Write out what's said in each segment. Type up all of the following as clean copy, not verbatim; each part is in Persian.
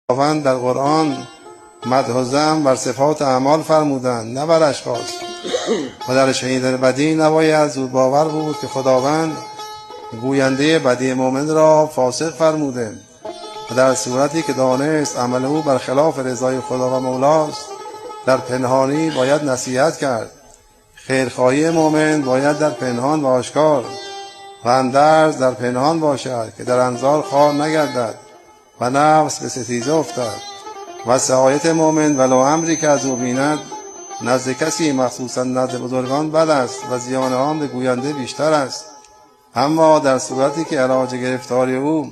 خداوند در قرآن مدح و ذم بر صفات اعمال فرمودند، نه بر اشخاص. و در شنیدن بدی نباید زود باور بود که خداوند گوینده بدی مؤمن را فاسق فرموده و در صورتی که دانست عمل او بر خلاف رضای خدا و مولاست، در پنهانی باید نصیحت کرد. خیرخواهی مؤمن باید در پنهان و آشکار و اندرز در پنهان باشد که در انظار خوار نگردد و نفس به ستیزه افتد. و سعایت مؤمن ولو امری که از او بیند نزد کسی مخصوصا نزد بزرگان بد است و زیان آن به گوینده بیشتر است. اما در صورتی که علاج گرفتاری او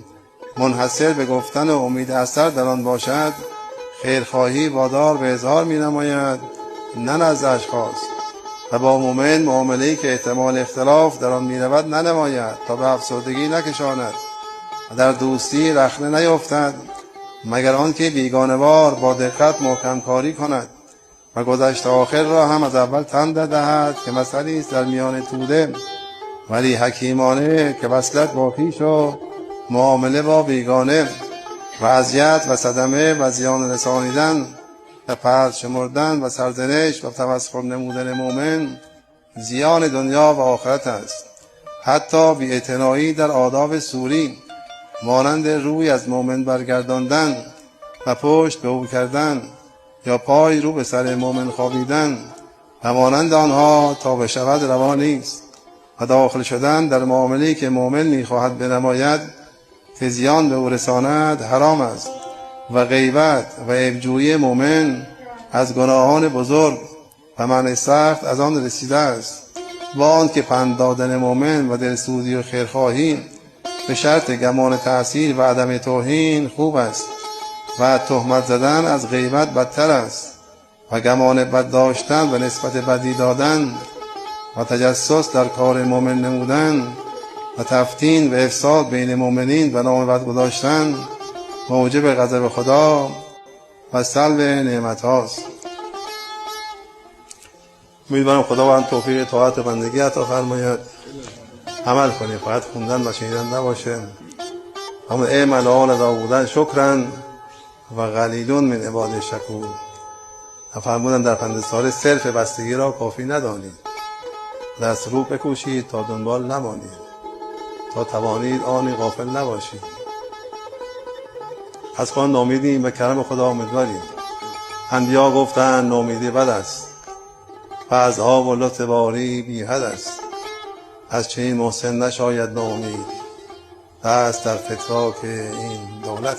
منحصر به گفتن و امید اثر در آن باشد، خیرخواهی وادار به اظهار می نماید، نه نزد اشخاص. و با مؤمن معامله‌ای که احتمال اختلاف در آن می رود ننماید تا به افسردگی نکشاند و در دوستی رخنه نیفتد، مگر آنکه بیگانه‌وار با دقت محکم کاری کند و گذشته آخر را هم از اول تن دهد که مسئله است در میان توده، ولی حکیمانه که وصلت با خویش و معامله با بیگانه و اذیت و صدمه و زیان رسانیدن و پرد شمردن و سرزنش و تمسخر نمودن مؤمن زیان دنیا و آخرت است. حتی بی‌اعتنایی در آداب سوری مانند روی از مؤمن برگرداندن و پشت به او کردن یا پای رو به سر مؤمن خوابیدن و مانند آنها تا بشود روا نیست. و داخل شدن در معامله‌ای که مؤمن می‌خواهد بنماید که زیان به او رساند حرام است. و غیبت و عیب‌جویی مؤمن از گناهان بزرگ و منع سخت از آن رسیده است. با آنکه پند دادن مؤمن و دلسوزی و خیرخواهی به شرط گمان تأثیر و عدم توهین خوب است و تهمت زدن از غیبت بدتر است و گمان بد داشتن و نسبت بدی دادن و تجسس در کار مؤمن نمودن و تفتین و افساد بین مؤمنین و نام بد گذاشتن موجب غضب خدا و سلب نعمت هاست. امیدوارم خداوند توفیق طاعت و بندگی عطا فرماید. عمل کنیم، فقط خوندن و شنیدن نباشه. اما اعملوا آل داود شکرا و قلیل من عباد شکور. فرمودن در پند سال صرف بستگی را کافی ندانید، دست رو بکوشید تا دنبال نمانید، تا توانید آنی غافل نباشید. از خدا ناامیدیم و کرم خدا امیدواریم. انبیا گفتند ناامیدی بد است، فضل‌ها و لطف باری بی حد است. از چنین محسن نشاید ناامید، دست در فتراک این دولت.